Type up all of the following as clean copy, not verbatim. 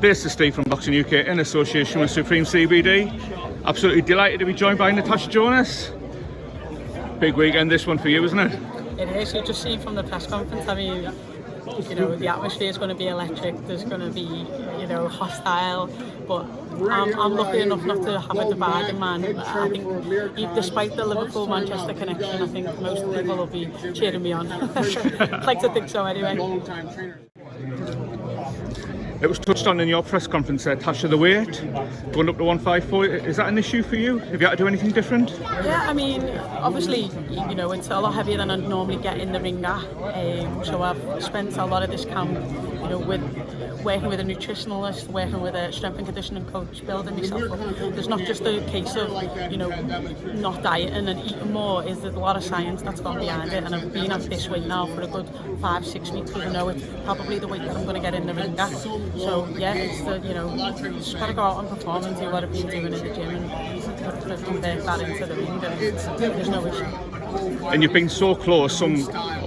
This is Steve from Boxing UK in association with Supreme CBD. Absolutely delighted to be joined by Natasha Jonas. Big weekend this one for you, isn't it? It is. You've just seen from the press conference. I mean, you know, the atmosphere is going to be electric. There's going to be, you know, hostile. But I'm lucky enough not to have a dividing man. I think, despite the Liverpool-Manchester connection, I think most people will be cheering me on. I'd like to think so anyway. It was touched on in your press conference there, Tasha, the weight, going up to 154. Is that an issue for you? Have you had to do anything different? Yeah, I mean, obviously, you know, it's a lot heavier than I'd normally get in the ring at. So I've spent a lot of this camp, you know, working with a nutritionalist, working with a strength and conditioning coach, building myself up. There's not just a case of, you know, not dieting and eating more. There's a lot of science that's gone behind it, and I've been at this weight now for a good 5-6 weeks because I know it's probably the weight that I'm going to get in the ring at. So yeah, it's the, you know, just got to go out and perform and do what I've been doing in the gym and convert that into the ring, and there's no issue. And you've been so close.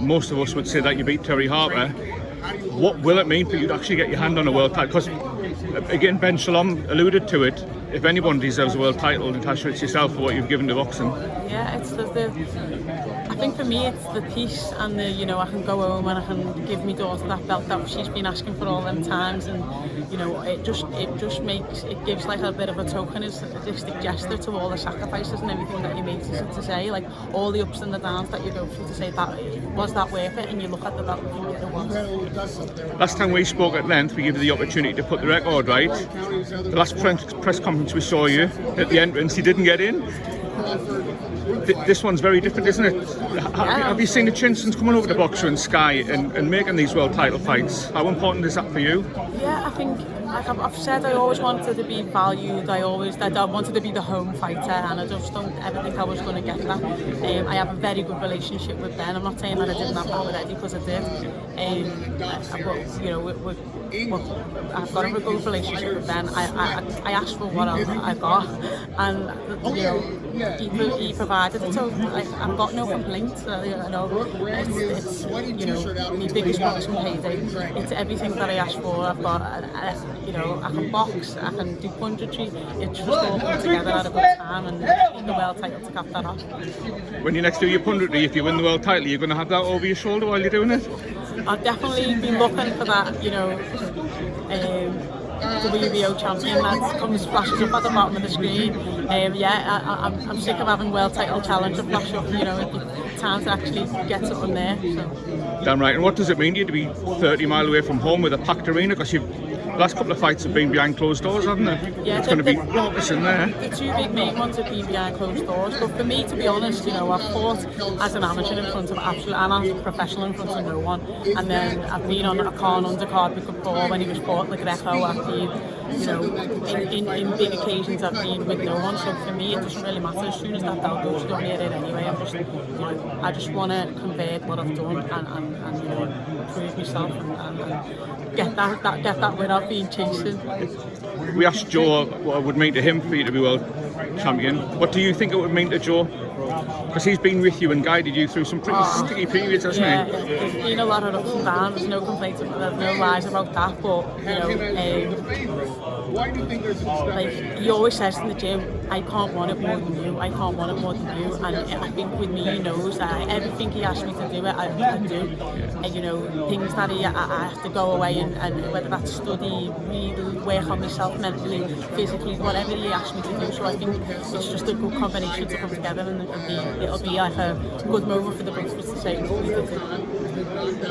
Most of us would say that you beat Terry Harper. What will it mean for you to actually get your hand on a world title? Because again, Ben Shalom alluded to it. If anyone deserves a world title, Natasha, it's yourself for what you've given to boxing. Yeah, it's I think for me it's the peace and the, you know, I can go home and I can give my daughter that belt that she's been asking for all them times, and you know, it just gives like a bit of a tokenistic gesture to all the sacrifices and everything that you made to say, like all the ups and the downs that you go through, to say that was that worth it, and you look at the belt and think it was. Last time we spoke at length, we gave you the opportunity to put the record right. The last press conference we saw you at the entrance, you didn't get in. This one's very different, isn't it? Have you seen the Chinsons coming over to Boxer and Sky and making these world title fights? How important is that for you? Yeah, I think, like I've said, I always wanted to be valued. I wanted to be the home fighter, and I just don't ever think I was going to get that. I have a very good relationship with Ben. I'm not saying that I didn't have that with Eddie, because I did. But you know, I've got a good relationship with Ben. I asked for what I got, and you know, he provided it. So I've got no complaints. You know, it's you know, my biggest boxing payday. It's everything that I asked for. I've got, you know, I can box, I can do punditry. It's just all come together at a good time, and the world title to cap that off. When you next do your punditry, if you win the world title, you're going to have that over your shoulder while you're doing it? I'll definitely be looking for that, you know, WBO champion that flashes up at the bottom of the screen. I'm sick of having world title challenger flash up, you know, it's time to actually get something there. So. Damn right. And what does it mean to you to be 30 miles away from home with a packed arena? Because the last couple of fights have been behind closed doors, haven't they? Yeah, it's going to be raucous in there. The two big main ones have been behind closed doors. But for me, to be honest, you know, I've fought as an amateur in front of and as a professional in front of no one. And then I've been on a Khan undercard before when he was fought like Greco. I've been, you know, in big occasions I've been with no one. So for me, it doesn't really matter. As soon as that belt goes, don't need it anyway. I'm just, you know, I just want to convert what I've done and you know, prove myself and get that win I've been chasing. We asked Joe what it would mean to him for you to be world champion. What do you think it would mean to Joe? Because he's been with you and guided you through some pretty sticky periods, hasn't he? There's been a lot of ups and downs, there's no complaints, there's no lies about that, but you know, like he always says in the gym, I can't want it more than you, I can't want it more than you, and I think with me he knows that everything he asks me to do it, I do. And you know, things that I have to go away and whether that's study, read, work on myself mentally, physically, whatever he asks me to do. So I think it's just a good combination to come together, and it'll be like a good moment for the Brits to say what we did.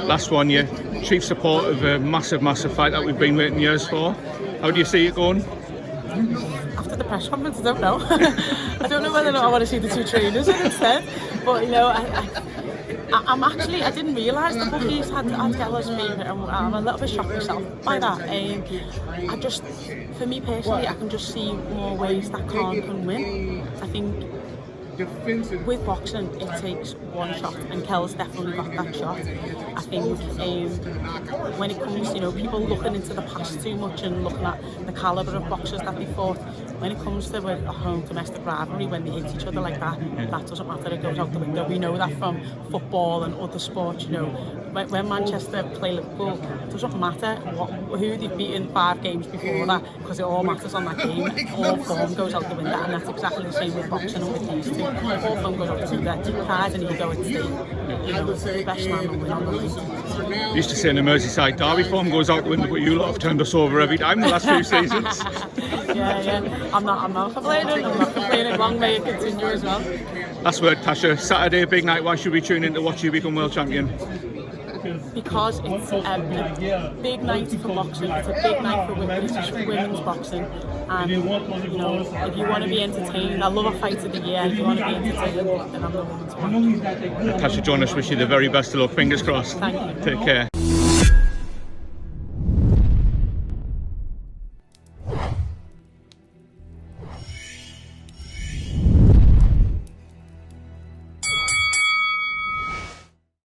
Last one, you chief support of a massive fight that we've been waiting years for. How do you see it going? After the press conference, I don't know. I don't know whether or not I want to see the two trainers instead. But you know, I didn't realise the bookies had Keller's favourite, and I'm a little bit shocked myself by that. For me personally, I can just see more ways that Khan can win. I think with boxing, it takes one shot, and Kell's definitely got that shot. I think when it comes to, you know, people looking into the past too much and looking at the calibre of boxers that they fought, when it comes to a home domestic rivalry, when they hit each other like that, that doesn't matter, it goes out the window. We know that from football and other sports, you know. When Manchester play Liverpool, it doesn't matter who they've beaten 5 games before that, because it all matters on that game. All form goes out the window, and that's exactly the same with boxing and with these two. All form goes out the window. Pride and ego at stake. You know, the best man will win on the night. Used to say in the Merseyside derby, form goes out the window, but you lot have turned us over every time the last few seasons. Yeah. I'm not complaining. I'm not complaining. Long may it continue as well. Last word, Tasha. Saturday, big night. Why should we tune in to watch you become world champion? Because it's a big night for boxing, it's a big night for women's boxing, and you know, if you want to be entertained, I love a fight of the year. If you want to be entertained, then I'm the woman to watch. Natasha Jonas, wish you the very best of luck. Fingers crossed. Thank you. Take care.